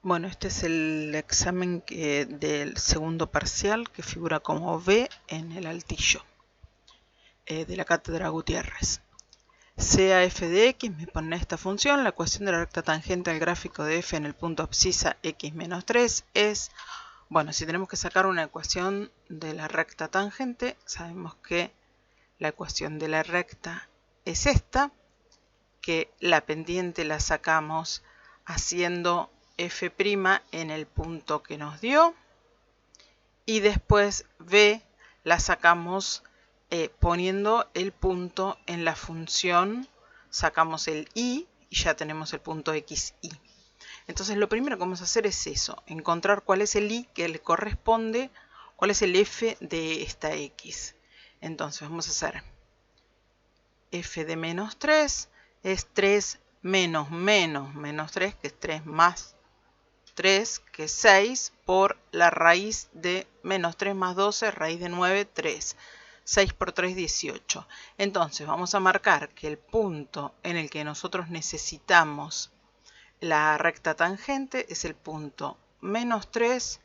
Bueno, este es el examen del segundo parcial que figura como B en el altillo de la cátedra Gutiérrez. Sea f de x, me pone esta función, la ecuación de la recta tangente al gráfico de f en el punto abscisa x menos 3 es, bueno, si tenemos que sacar una ecuación de la recta tangente, sabemos que la ecuación de la recta es esta, que la pendiente la sacamos haciendo f' en el punto que nos dio y después b la sacamos poniendo el punto en la función, sacamos el y ya tenemos el punto xy. Entonces lo primero que vamos a hacer es eso, encontrar cuál es el y que le corresponde, cuál es el f de esta x. Entonces vamos a hacer f de menos 3 es 3 menos menos 3, que es 3 más 3, que es 6, por la raíz de menos 3 más 12, raíz de 9, 3. 6 por 3, 18. Entonces vamos a marcar que el punto en el que nosotros necesitamos la recta tangente es el punto menos 3,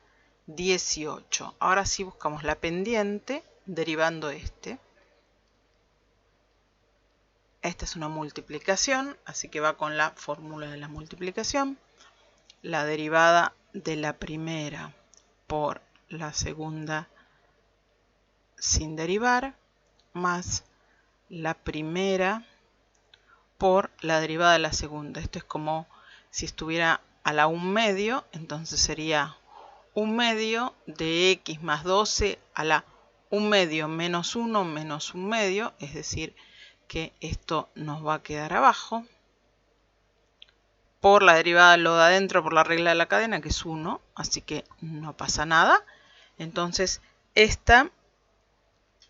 18. Ahora sí buscamos la pendiente derivando este. Esta es una multiplicación, así que va con la fórmula de la multiplicación. La derivada de la primera por la segunda sin derivar, más la primera por la derivada de la segunda. Esto es como si estuviera a la 1 medio, entonces sería 1 medio de x más 12 a la 1 medio menos 1 menos 1 medio, es decir, que esto nos va a quedar abajo, por la derivada de lo de adentro por la regla de la cadena, que es 1, así que no pasa nada. Entonces esta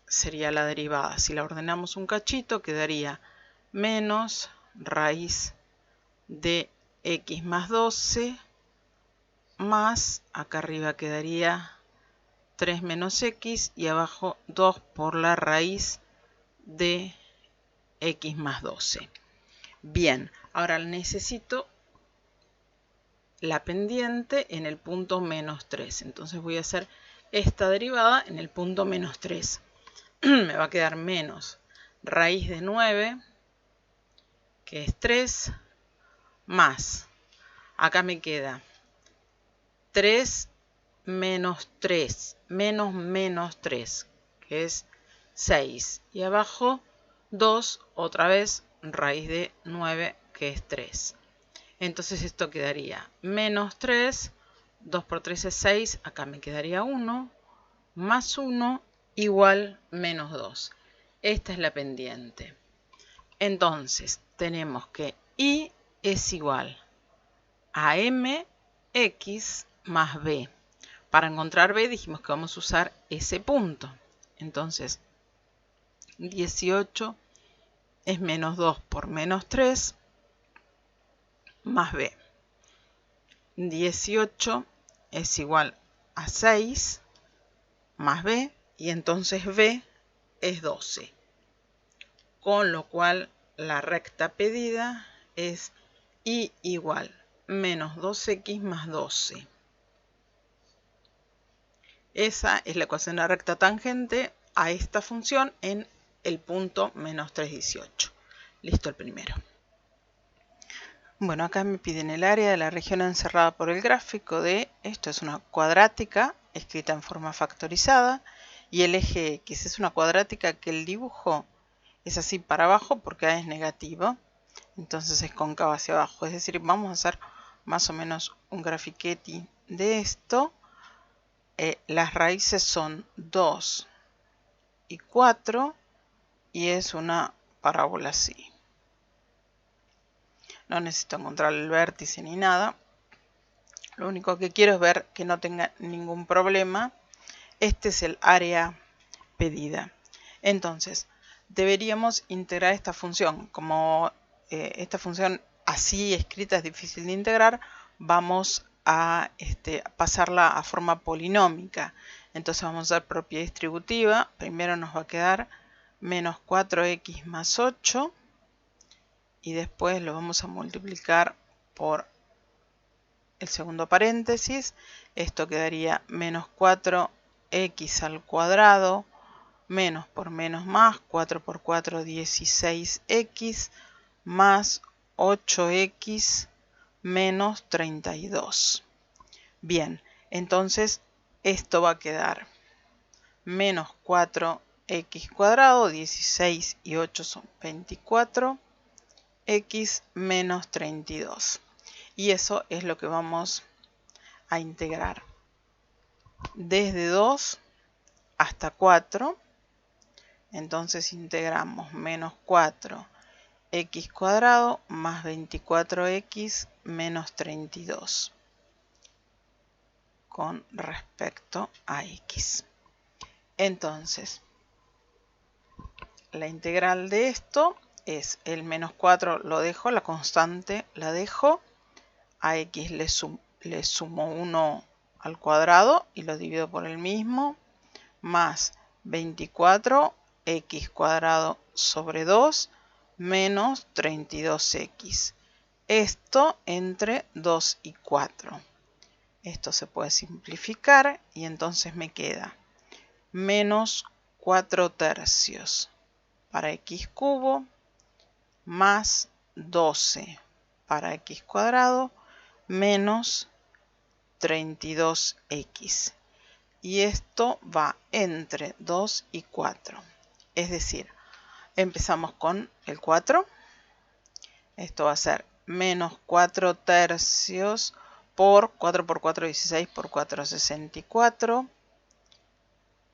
sería la derivada. Si la ordenamos un cachito, quedaría menos raíz de x más 12 más, acá arriba quedaría 3 menos x y abajo 2 por la raíz de x más 12. Bien, ahora necesito la pendiente en el punto menos 3. Entonces voy a hacer esta derivada en el punto menos 3. Me va a quedar menos raíz de 9, que es 3, más, acá me queda 3 menos 3, menos 3, que es 6. Y abajo 2, otra vez, raíz de 9, que es 3. Entonces esto quedaría menos 3, 2 por 3 es 6, acá me quedaría 1, más 1 igual menos 2. Esta es la pendiente. Entonces tenemos que y es igual a mx más b. Para encontrar b dijimos que vamos a usar ese punto. Entonces 18 es menos 2 por menos 3 más b. 18 es igual a 6 más b, y entonces b es 12. Con lo cual la recta pedida es y igual menos 2x más 12. Esa es la ecuación de la recta tangente a esta función en el punto menos 3, 18. Listo el primero. Bueno, acá me piden el área de la región encerrada por el gráfico de, esto es una cuadrática escrita en forma factorizada, y el eje X es una cuadrática que el dibujo es así para abajo porque A es negativo, entonces es cóncavo hacia abajo. Es decir, vamos a hacer más o menos un grafiquetti de esto. Las raíces son 2 y 4 y es una parábola así. No necesito encontrar el vértice ni nada. Lo único que quiero es ver que no tenga ningún problema. Este es el área pedida. Entonces, deberíamos integrar esta función. Como esta función así escrita es difícil de integrar, vamos a pasarla a forma polinómica. Entonces vamos a hacer propiedad distributiva. Primero nos va a quedar menos 4x más 8. Y después lo vamos a multiplicar por el segundo paréntesis, esto quedaría menos 4x al cuadrado, menos por menos más, 4 por 4, 16x, más 8x menos 32. Bien, entonces esto va a quedar menos 4x cuadrado, 16 y 8 son 24, x menos 32. Y eso es lo que vamos a integrar desde 2 hasta 4. Entonces integramos menos 4x cuadrado más 24x menos 32 con respecto a x. Entonces, la integral de esto es el menos 4 lo dejo, la constante la dejo, a x le sumo 1 al cuadrado y lo divido por el mismo, más 24x cuadrado sobre 2 menos 32x. Esto entre 2 y 4. Esto se puede simplificar y entonces me queda menos 4 tercios para x cubo más 12 para x cuadrado menos 32x. Y esto va entre 2 y 4. Es decir, empezamos con el 4. Esto va a ser menos 4 tercios por 4 por 4, 16 por 4, 64.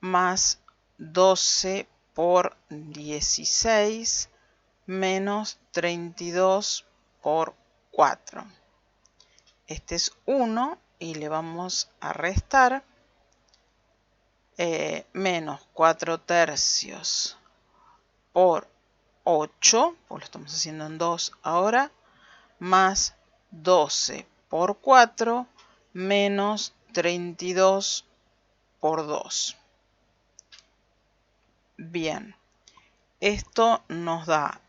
Más 12 por 16 menos 32 por 4. Este es 1 y le vamos a restar menos 4 tercios por 8, pues lo estamos haciendo en 2 ahora, más 12 por 4 menos 32 por 2. Bien, esto nos da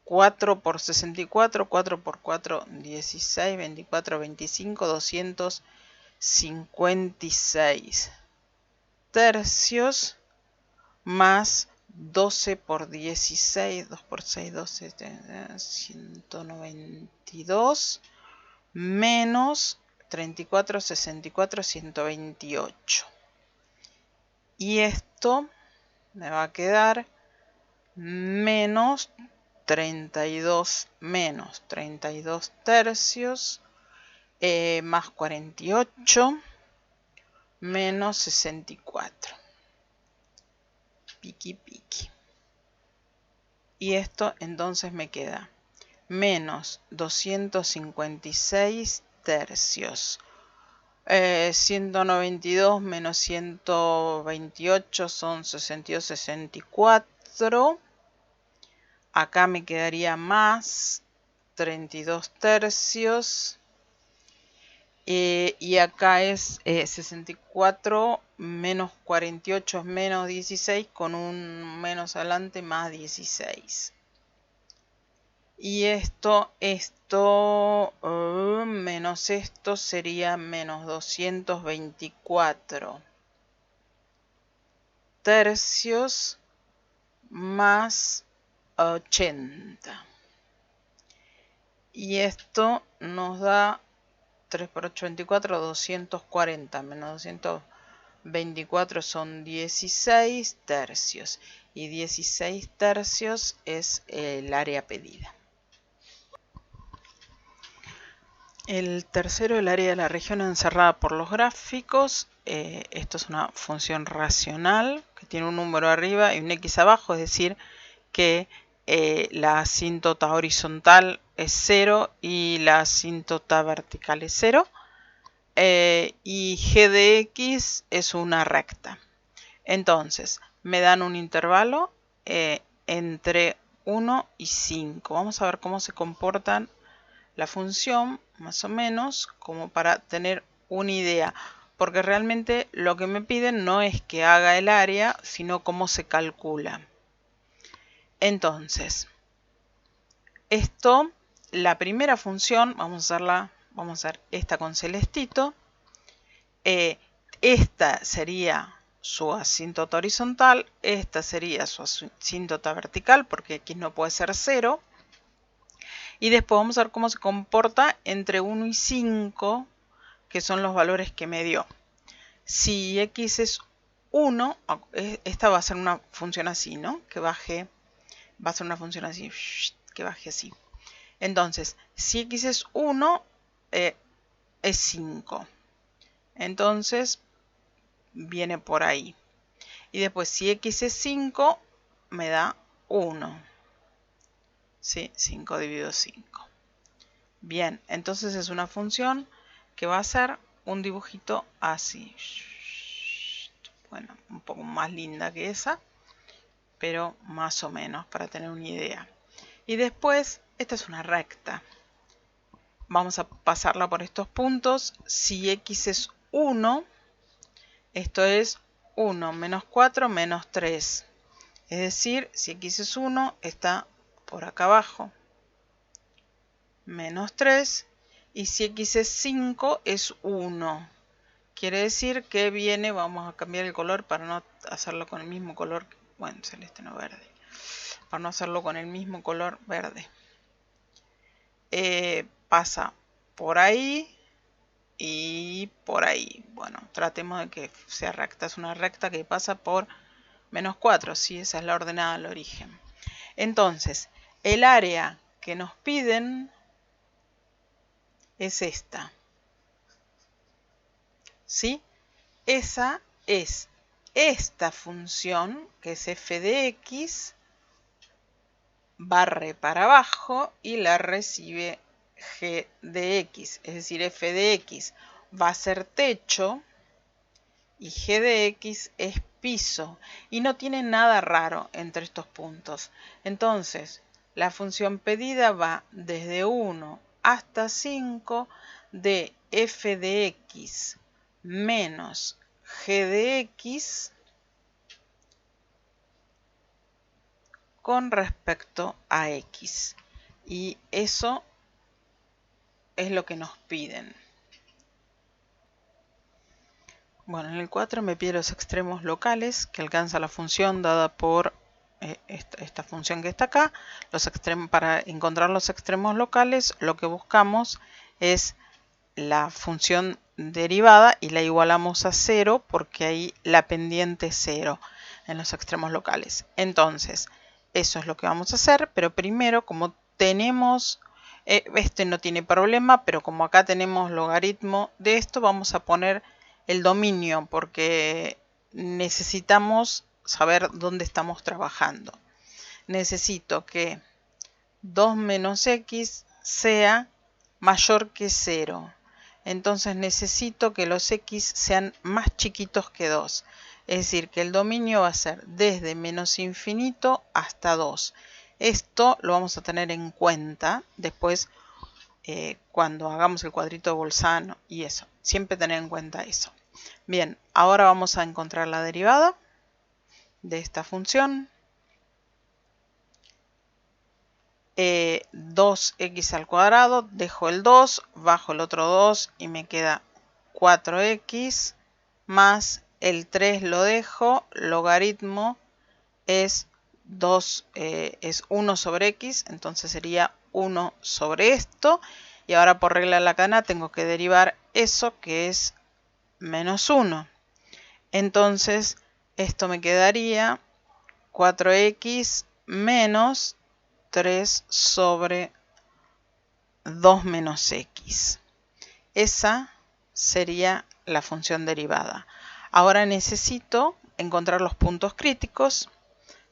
4 por 64, 4 por 4, 16, 24, 25, 256 tercios más 12 por 16, 2 por 6, 12, 192 menos 34, 64, 128. Y esto me va a quedar menos 32 menos 32 tercios más 48 menos 64. Piqui piqui. Y esto entonces me queda menos 256 tercios. 192 menos 128 son 62, 64. Acá me quedaría más 32 tercios. Y acá es 64 menos 48 es menos 16 con un menos adelante más 16. Y esto menos esto sería menos 224 tercios más 80. Y esto nos da 3 por 8, 24, 240 menos 224 son 16 tercios. Y 16 tercios es el área pedida. El tercero, el área de la región encerrada por los gráficos. Esto es una función racional que tiene un número arriba y un x abajo, es decir, que la asíntota horizontal es 0 y la asíntota vertical es 0. Y g de x es una recta. Entonces, me dan un intervalo entre 1 y 5. Vamos a ver cómo se comportan la función, más o menos, como para tener una idea. Porque realmente lo que me piden no es que haga el área, sino cómo se calcula. Entonces, la primera función, vamos a hacerla vamos a hacer esta con celestito. Esta sería su asíntota horizontal, esta sería su asíntota vertical, porque aquí no puede ser 0. Y después vamos a ver cómo se comporta entre 1 y 5, que son los valores que me dio. Si x es 1, esta va a ser una función así, ¿no? Que baje, va a ser una función así, que baje así. Entonces, si x es 1, es 5. Entonces, viene por ahí. Y después, si x es 5, me da 1. ¿Sí? 5 dividido 5. Bien, entonces es una función que va a ser un dibujito así. Bueno, un poco más linda que esa, pero más o menos para tener una idea. Y después, esta es una recta. Vamos a pasarla por estos puntos. Si x es 1, esto es 1 menos 4 menos 3. Es decir, si x es 1, está por acá abajo. Menos 3. Y si x es 5, es 1. Quiere decir que viene, vamos a cambiar el color para no hacerlo con el mismo color. Bueno, celeste no verde. Para no hacerlo con el mismo color verde. Pasa por ahí y por ahí. Bueno, tratemos de que sea recta. Es una recta que pasa por menos 4. Sí, esa es la ordenada del origen. Entonces, el área que nos piden es esta. ¿Sí? Esa es esta función, que es f de x, barre para abajo y la recibe g de x. Es decir, f de x va a ser techo y g de x es piso. Y no tiene nada raro entre estos puntos. Entonces, la función pedida va desde 1 hasta 5 de f de x menos g de x con respecto a x. Y eso es lo que nos piden. Bueno, en el 4 me pide los extremos locales que alcanza la función dada por esta función que está acá. Para encontrar los extremos locales, lo que buscamos es la función derivada y la igualamos a 0 porque ahí la pendiente es 0 en los extremos locales. Entonces, eso es lo que vamos a hacer, pero primero, como tenemos, este no tiene problema, pero como acá tenemos logaritmo de esto, vamos a poner el dominio porque necesitamos saber dónde estamos trabajando. Necesito que 2 menos x sea mayor que 0. Entonces necesito que los x sean más chiquitos que 2. Es decir, que el dominio va a ser desde menos infinito hasta 2. Esto lo vamos a tener en cuenta después cuando hagamos el cuadrito de Bolzano y eso. Siempre tener en cuenta eso. Bien, ahora vamos a encontrar la derivada de esta función. 2x al cuadrado, dejo el 2, bajo el otro 2 y me queda 4x más el 3 lo dejo, logaritmo es 1 sobre x, entonces sería 1 sobre esto. Y ahora por regla de la cadena tengo que derivar eso que es menos 1. Entonces esto me quedaría 4x menos 3 sobre 2 menos x. Esa sería la función derivada. Ahora necesito encontrar los puntos críticos.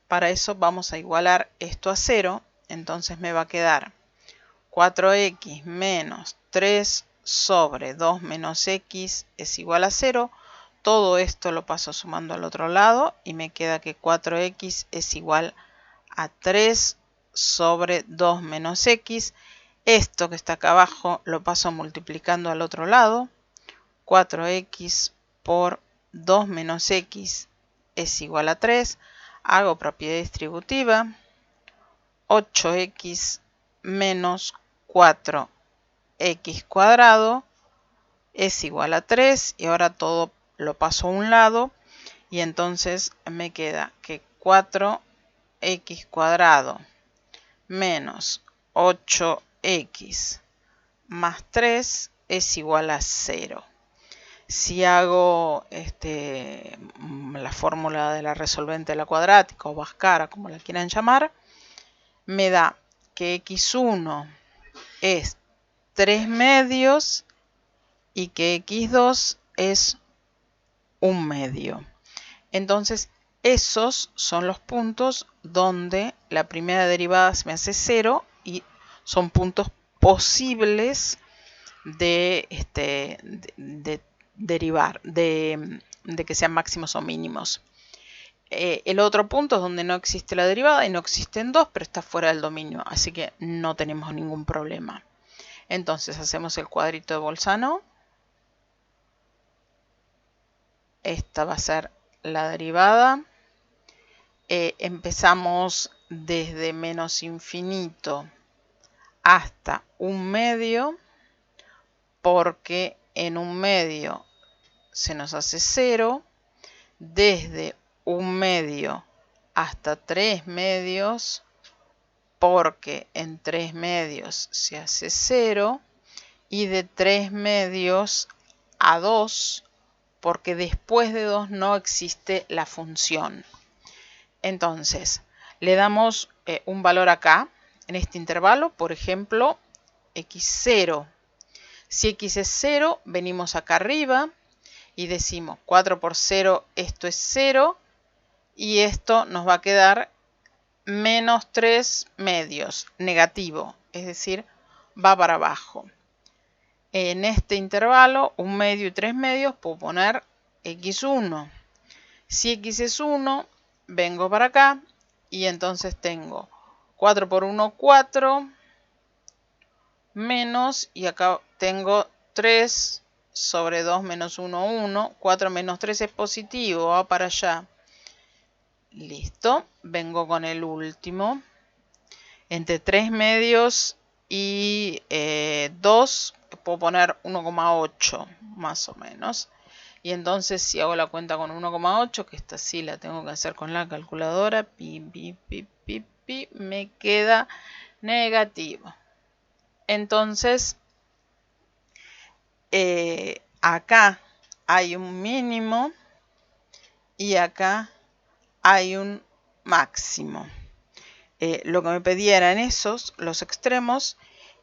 Para eso vamos a igualar esto a 0. Entonces me va a quedar 4x menos 3 sobre 2 menos x es igual a 0. Todo esto lo paso sumando al otro lado y me queda que 4x es igual a 3 sobre 2 menos x. Esto que está acá abajo lo paso multiplicando al otro lado. 4x por 2 menos x es igual a 3. Hago propiedad distributiva. 8x menos 4 x cuadrado es igual a 3 y ahora todo lo paso a un lado y entonces me queda que 4x cuadrado menos 8x más 3 es igual a 0. Si hago la fórmula de la resolvente de la cuadrática o Bhaskara, como la quieran llamar, me da que x1 es 3 medios y que x2 es 1 medio. Entonces, esos son los puntos donde la primera derivada se me hace 0 y son puntos posibles de derivar, de que sean máximos o mínimos. El otro punto es donde no existe la derivada y no existen dos, pero está fuera del dominio, así que no tenemos ningún problema. Entonces hacemos el cuadrito de Bolzano. Esta va a ser la derivada. Empezamos desde menos infinito hasta 1 medio, porque en 1 medio se nos hace 0. Desde 1 medio hasta 3 medios, porque en 3 medios se hace 0. Y de 3 medios a 2, porque después de 2 no existe la función. Entonces, le damos un valor acá, en este intervalo, por ejemplo, x0. Si x es 0, venimos acá arriba y decimos 4 por 0, esto es 0, y esto nos va a quedar menos 3 medios, negativo, es decir, va para abajo. En este intervalo, 1 medio y 3 medios, puedo poner x1. Si x es 1, vengo para acá y entonces tengo 4 por 1, 4, menos, y acá tengo 3 sobre 2 menos 1, 1. 4 menos 3 es positivo, va para allá. Listo, vengo con el último. Entre 3 medios y 2 puedo poner 1,8 más o menos. Y entonces si hago la cuenta con 1,8, que esta sí la tengo que hacer con la calculadora, me queda negativo. Entonces, acá hay un mínimo y acá hay un máximo. Lo que me pedía eran esos, los extremos,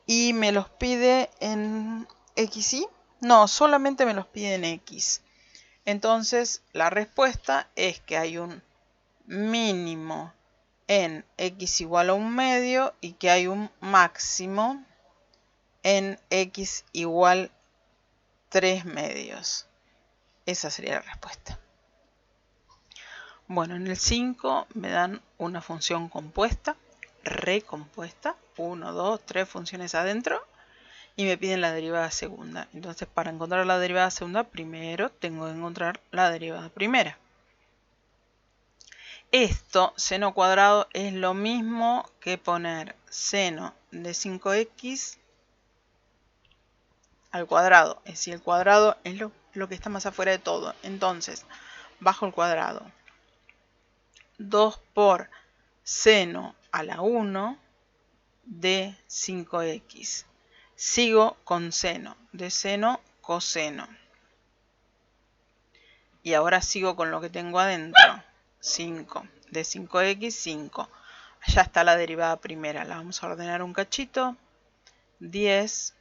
y me los pide en x, ¿y? No, solamente me los pide en x. Entonces, la respuesta es que hay un mínimo en x igual a 1 medio y que hay un máximo en x igual 3 medios. Esa sería la respuesta. Bueno, en el 5 me dan una función compuesta, recompuesta, 1, 2, 3 funciones adentro, y me piden la derivada segunda. Entonces, para encontrar la derivada segunda, primero tengo que encontrar la derivada primera. Esto, seno cuadrado, es lo mismo que poner seno de 5x al cuadrado. Es decir, el cuadrado es lo que está más afuera de todo. Entonces, bajo el cuadrado. 2 por seno a la 1 de 5x. Sigo con seno, de seno, coseno. Y ahora sigo con lo que tengo adentro. 5, de 5x, 5. Ya está la derivada primera, la vamos a ordenar un cachito. 10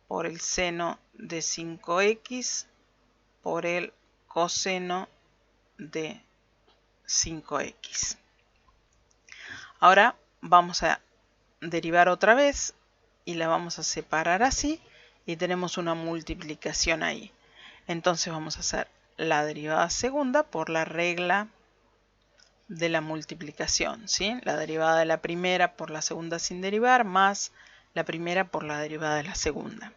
por el seno de 5x por el coseno de 5x. Ahora vamos a derivar otra vez y la vamos a separar así y tenemos una multiplicación ahí. Entonces vamos a hacer la derivada segunda por la regla de la multiplicación, ¿sí? La derivada de la primera por la segunda sin derivar más la primera por la derivada de la segunda.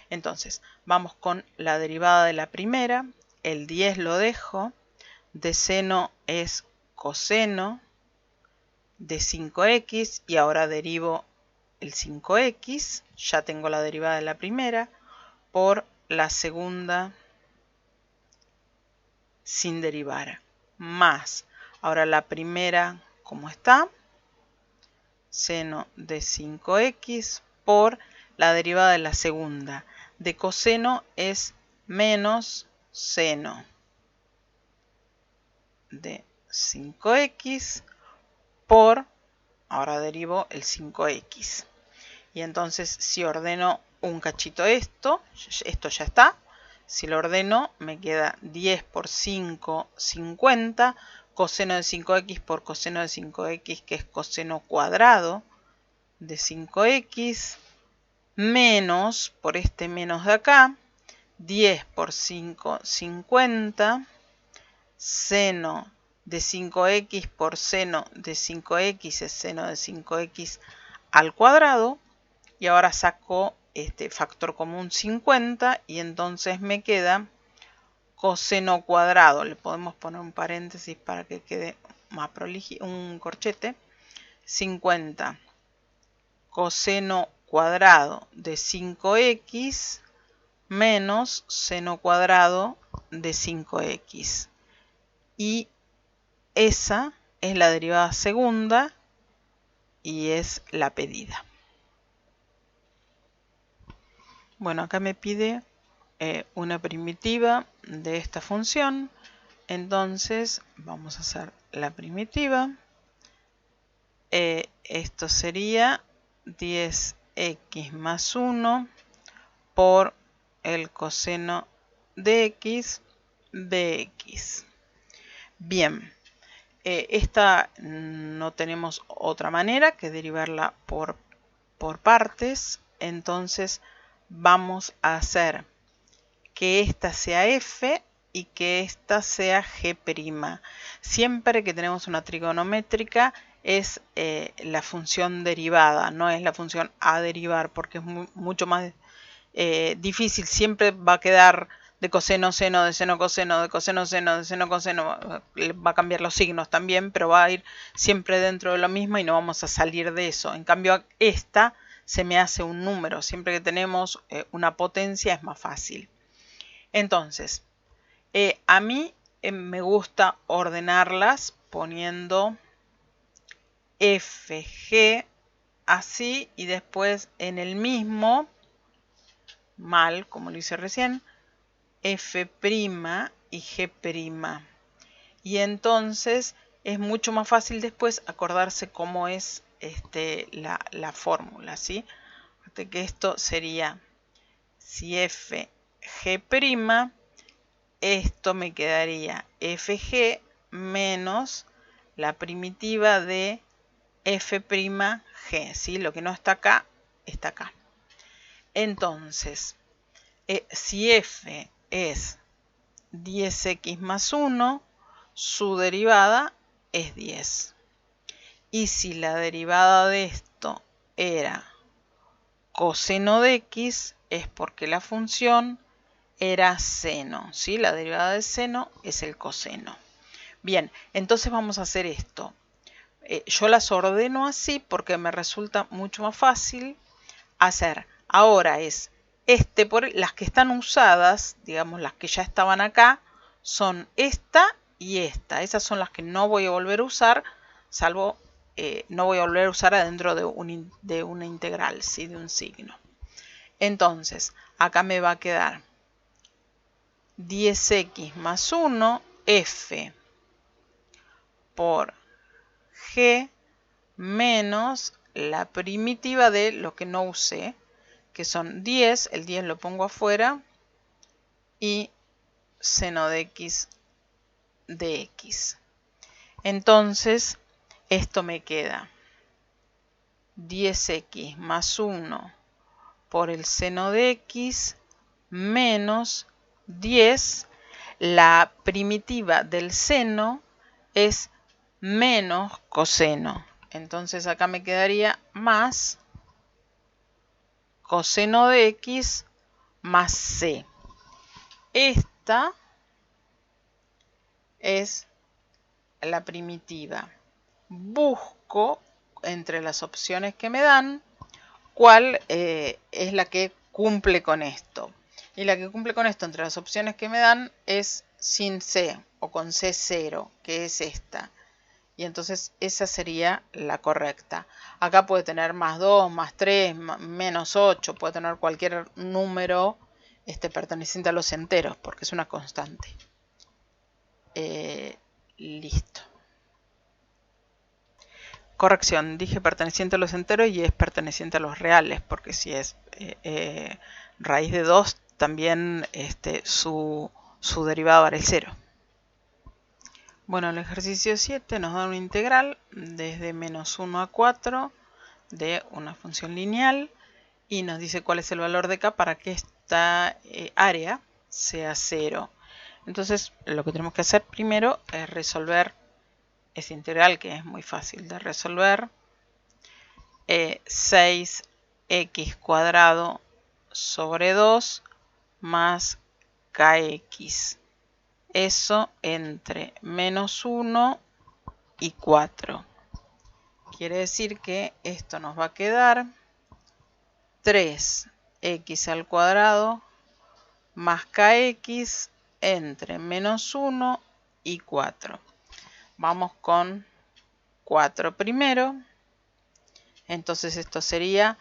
Entonces vamos con la derivada de la primera, el 10 lo dejo, de seno es coseno de 5x y ahora derivo el 5x, ya tengo la derivada de la primera, por la segunda sin derivar, más, ahora la primera como está, seno de 5x por la derivada de la segunda. De coseno es menos seno de 5x por, ahora derivo el 5x. Y entonces si ordeno un cachito esto ya está. Si lo ordeno me queda 10 por 5, 50. Coseno de 5x por coseno de 5x, que es coseno cuadrado de 5x, menos, por este menos de acá, 10 por 5, 50, seno de 5x por seno de 5x es seno de 5x al cuadrado, y ahora saco este factor común 50 y entonces me queda coseno cuadrado, le podemos poner un paréntesis para que quede más prolijo, un corchete, 50 coseno cuadrado de 5x menos seno cuadrado de 5x. Y esa es la derivada segunda y es la pedida. Bueno, acá me pide una primitiva de esta función. Entonces vamos a hacer la primitiva. Esto sería 10x más 1 por el coseno de x de x. Bien, esta no tenemos otra manera que derivarla por partes. Entonces vamos a hacer que esta sea f y que esta sea g'. Siempre que tenemos una trigonométrica es la función derivada, no es la función a derivar, porque es mucho más difícil. Siempre va a quedar de coseno, seno, de seno, coseno, de coseno, seno, de seno, coseno. Va a cambiar los signos también, pero va a ir siempre dentro de lo mismo y no vamos a salir de eso. En cambio, esta se me hace un número. Siempre que tenemos una potencia es más fácil. Entonces, a mí me gusta ordenarlas poniendo f, g, así, y después en el mismo, mal, como lo hice recién, f' y g'. Y entonces es mucho más fácil después acordarse cómo es la fórmula, ¿sí? Fíjate que esto sería, si f, g', esto me quedaría fg menos la primitiva de f', ¿sí? Lo que no está acá, está acá. Entonces, si f es 10x más 1, su derivada es 10. Y si la derivada de esto era coseno de x, es porque la función era seno, ¿sí? La derivada de seno es el coseno. Bien, entonces vamos a hacer esto. Yo las ordeno así porque me resulta mucho más fácil hacer. Ahora es las que están usadas, digamos las que ya estaban acá, son esta y esta. Esas son las que no voy a volver a usar, salvo no voy a volver a usar adentro de una integral, ¿sí? De un signo. Entonces, acá me va a quedar 10x más 1, f por g menos la primitiva de lo que no usé, que son 10, el 10 lo pongo afuera, y seno de x de x. Entonces, esto me queda 10x más 1 por el seno de x menos 10. La primitiva del seno es menos coseno. Entonces acá me quedaría más coseno de x más c. Esta es la primitiva. Busco entre las opciones que me dan cuál es la que cumple con esto. Y la que cumple con esto entre las opciones que me dan es sin C o con C0, que es esta. Y entonces esa sería la correcta. Acá puede tener más 2, más 3, menos 8, puede tener cualquier número perteneciente a los enteros, porque es una constante. Listo. Corrección, dije perteneciente a los enteros y es perteneciente a los reales, porque si es raíz de 2, también su derivada vale 0. Bueno, el ejercicio 7 nos da una integral desde menos 1 a 4 de una función lineal y nos dice cuál es el valor de k para que esta área sea 0. Entonces, lo que tenemos que hacer primero es resolver esa integral, que es muy fácil de resolver. 6x cuadrado sobre 2 más kx. Eso entre menos 1 y 4. Quiere decir que esto nos va a quedar 3x al cuadrado más kx entre menos 1 y 4. Vamos con 4 primero. Entonces esto sería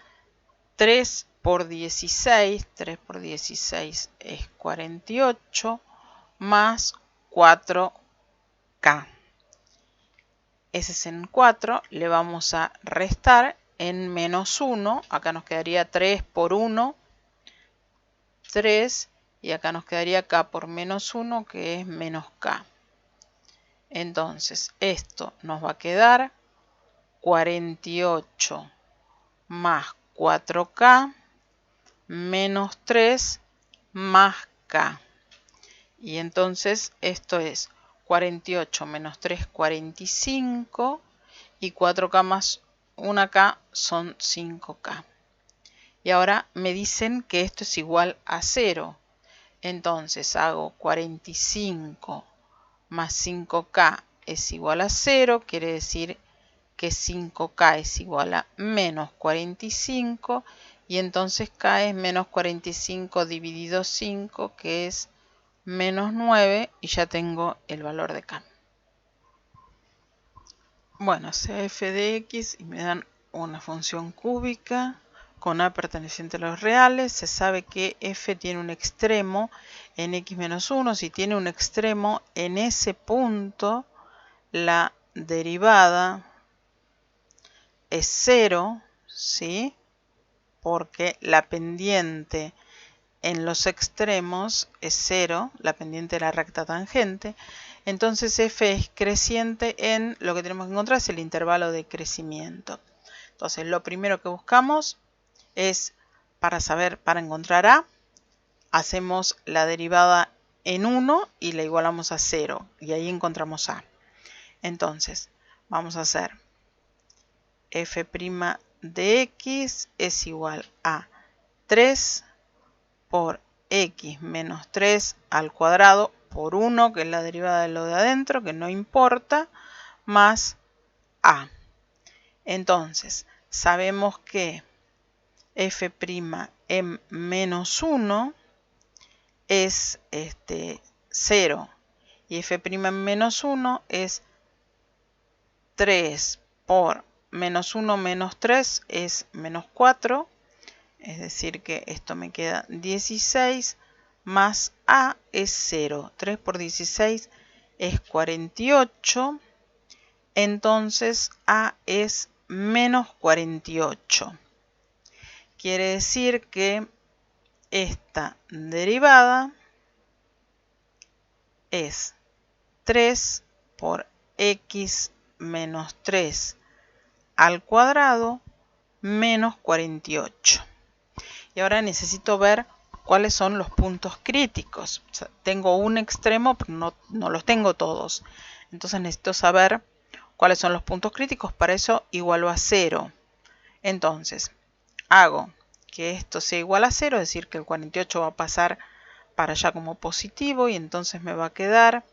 3 por 16. 3 por 16 es 48 más 4k. Ese es en 4. Le vamos a restar en menos 1. Acá nos quedaría 3 por 1. 3. Y acá nos quedaría k por menos 1, que es menos k. Entonces esto nos va a quedar 48 más 4k menos 3 más k. Y entonces esto es 48 menos 3, 45. Y 4k más 1k son 5k. Y ahora me dicen que esto es igual a 0. Entonces hago 45 más 5k es igual a 0. Quiere decir que 5k es igual a menos 45. Y entonces k es menos 45 dividido 5, que es menos 9. Y ya tengo el valor de k. Bueno, sea f de x y me dan una función cúbica con a perteneciente a los reales. Se sabe que f tiene un extremo en x menos 1. Si tiene un extremo en ese punto, la derivada es 0, ¿sí? Porque la pendiente en los extremos es 0, la pendiente de la recta tangente. Entonces f es creciente en lo que tenemos que encontrar es el intervalo de crecimiento. Entonces lo primero que buscamos es, para encontrar a, hacemos la derivada en 1 y la igualamos a 0. Y ahí encontramos a. Entonces vamos a hacer f' de x es igual a 3 por x menos 3 al cuadrado por 1, que es la derivada de lo de adentro, que no importa, más a. Entonces, sabemos que f' en menos 1 es 0 y f' en menos 1 es 3 por menos 1 menos 3 es menos 4. Es decir que esto me queda 16 más a es 0. 3 por 16 es 48. Entonces a es menos 48. Quiere decir que esta derivada es 3 por x menos 3 al cuadrado menos 48. Y ahora necesito ver cuáles son los puntos críticos. O sea, tengo un extremo, pero no los tengo todos. Entonces necesito saber cuáles son los puntos críticos. Para eso igualo a 0. Entonces hago que esto sea igual a 0, es decir, que el 48 va a pasar para allá como positivo. Y entonces me va a quedar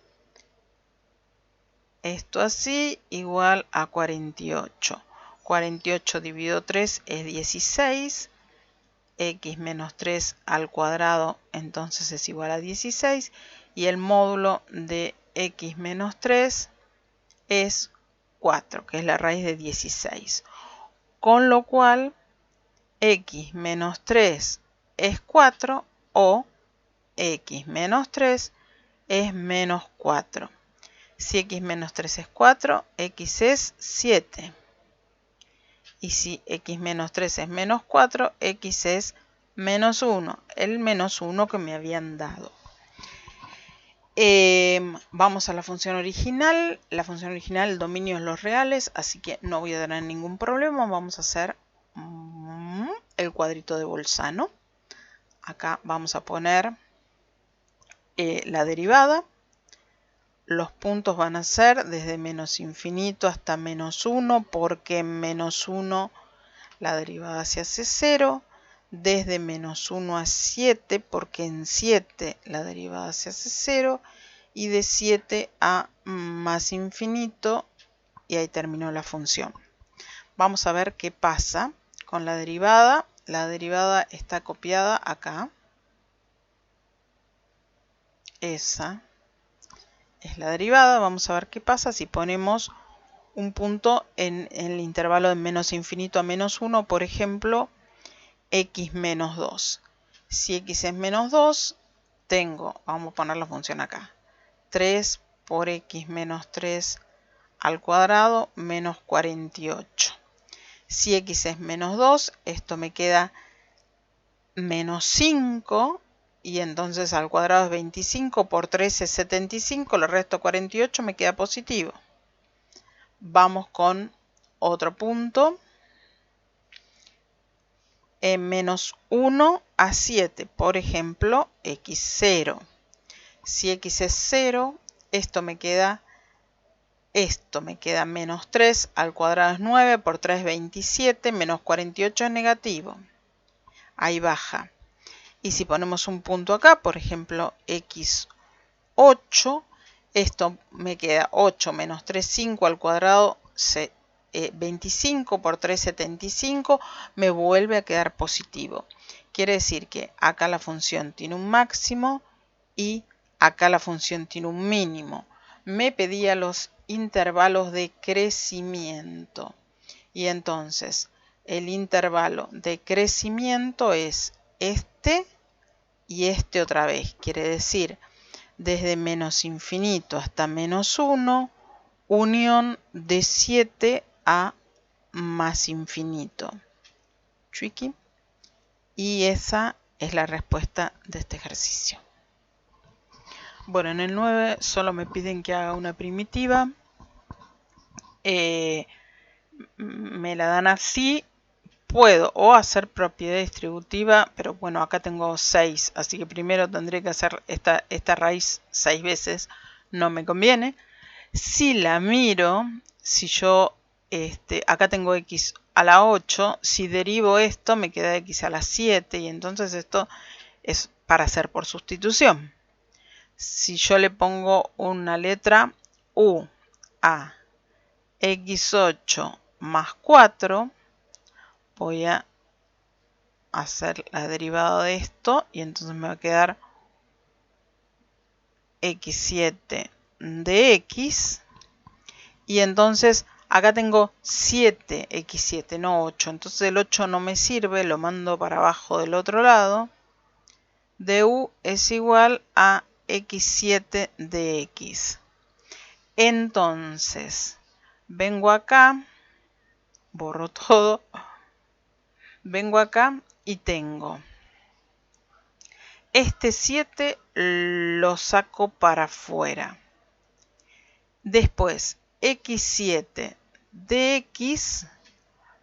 esto así, igual a 48. 48 dividido 3 es 16. X menos 3 al cuadrado entonces es igual a 16. Y el módulo de x menos 3 es 4, que es la raíz de 16. Con lo cual, x menos 3 es 4 o x menos 3 es menos 4. Si x menos 3 es 4, x es 7. Y si x menos 3 es menos 4, x es menos 1. El menos 1 que me habían dado. Vamos a la función original. La función original, el dominio es los reales, así que no voy a tener ningún problema. Vamos a hacer el cuadrito de Bolzano. Acá vamos a poner la derivada. Los puntos van a ser desde menos infinito hasta menos 1, porque en menos 1 la derivada se hace 0. Desde menos 1 a 7, porque en 7 la derivada se hace 0. Y de 7 a más infinito, y ahí terminó la función. Vamos a ver qué pasa con la derivada. La derivada está copiada acá. Esa es la derivada. Vamos a ver qué pasa si ponemos un punto en el intervalo de menos infinito a menos 1, por ejemplo, x menos 2. Si x es menos 2, tengo, vamos a poner la función acá, 3 por x menos 3 al cuadrado menos 48. Si x es menos 2, esto me queda menos 5. Y entonces al cuadrado es 25, por 3 es 75, le resto 48, me queda positivo. Vamos con otro punto. En menos 1 a 7, por ejemplo, x0. Si x es 0, esto me queda menos 3, al cuadrado es 9, por 3 es 27, menos 48 es negativo. Ahí baja. Y si ponemos un punto acá, por ejemplo, x8, esto me queda 8 menos 3, 5 al cuadrado, 25 por 3, 75, me vuelve a quedar positivo. Quiere decir que acá la función tiene un máximo y acá la función tiene un mínimo. Me pedía los intervalos de crecimiento. Y entonces, el intervalo de crecimiento es este y este otra vez. Quiere decir, desde menos infinito hasta menos 1, unión de 7 a más infinito. Tricky. Y esa es la respuesta de este ejercicio. Bueno, en el 9 solo me piden que haga una primitiva. Me la dan así. Puedo o hacer propiedad distributiva, pero bueno, acá tengo 6, así que primero tendré que hacer esta raíz 6 veces, no me conviene. Si la miro, si yo, acá tengo x a la 8, si derivo esto me queda x a la 7, y entonces esto es para hacer por sustitución. Si yo le pongo una letra u a x8 más 4, voy a hacer la derivada de esto y entonces me va a quedar x7 de x. Y entonces acá tengo 7x7, no 8. Entonces el 8 no me sirve, lo mando para abajo del otro lado. Du es igual a x7 de x. Entonces, vengo acá, borro todo. Vengo acá y tengo este 7 lo saco para afuera. Después, x7 de x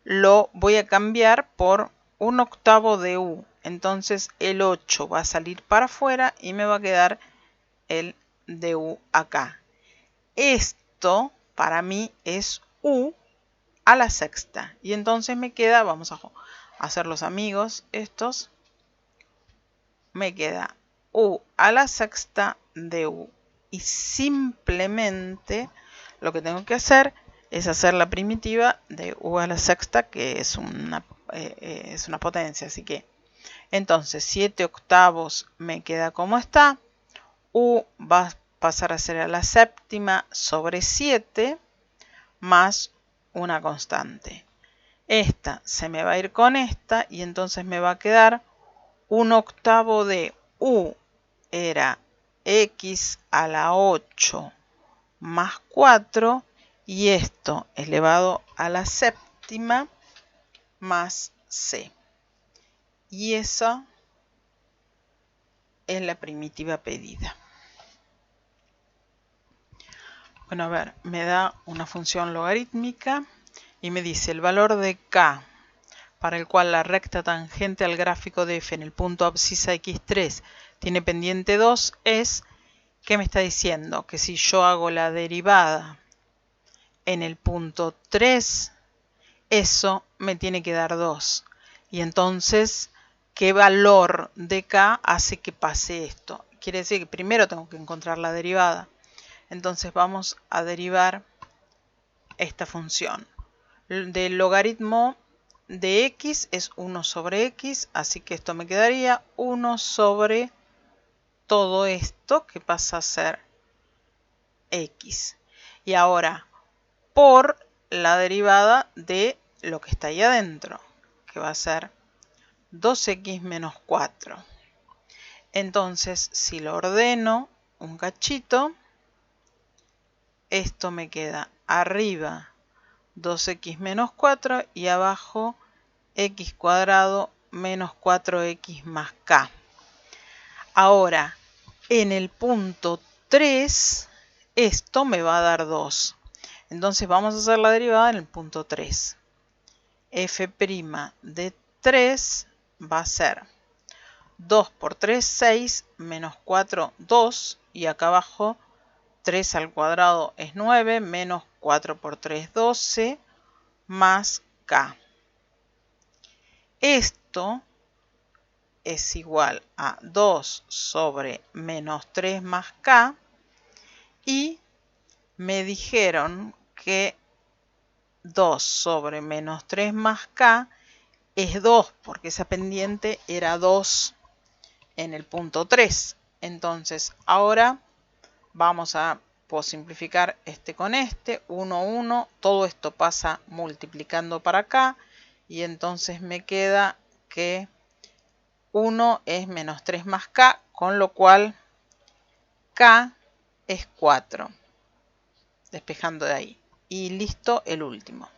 lo voy a cambiar por 1/8 de u. Entonces el 8 va a salir para afuera y me va a quedar el de u acá. Esto para mí es u a la sexta. Y entonces me queda, vamos a hacer los amigos estos, me queda u a la sexta de u. Y simplemente lo que tengo que hacer es hacer la primitiva de u a la sexta, que es una potencia. Así que entonces 7 octavos me queda como está. U va a pasar a ser a la séptima sobre 7 más una constante. Esta se me va a ir con esta y entonces me va a quedar un octavo de u era x a la 8 más 4 y esto elevado a la séptima más c. Y esa es la primitiva pedida. Bueno, a ver, me da una función logarítmica y me dice el valor de k para el cual la recta tangente al gráfico de f en el punto abscisa x3 tiene pendiente 2 es, ¿qué me está diciendo? Que si yo hago la derivada en el punto 3, eso me tiene que dar 2. Y entonces, ¿qué valor de k hace que pase esto? Quiere decir que primero tengo que encontrar la derivada. Entonces vamos a derivar esta función. Del logaritmo de x es 1 sobre x, así que esto me quedaría 1 sobre todo esto que pasa a ser x. Y ahora, por la derivada de lo que está ahí adentro, que va a ser 2x menos 4. Entonces, si lo ordeno un cachito, esto me queda arriba 2x menos 4 y abajo x cuadrado menos 4x más k. Ahora, en el punto 3, esto me va a dar 2. Entonces vamos a hacer la derivada en el punto 3. f' de 3 va a ser 2 por 3, 6, menos 4, 2. Y acá abajo 3 al cuadrado es 9, menos 4 por 3, 12, más k. Esto es igual a 2 sobre menos 3 más k. Y me dijeron que 2 sobre menos 3 más k es 2, porque esa pendiente era 2 en el punto 3. Entonces, ahora vamos a simplificar este con este, 1, 1, todo esto pasa multiplicando para acá, y entonces me queda que 1 es menos 3 más k, con lo cual k es 4, despejando de ahí. Y listo el último.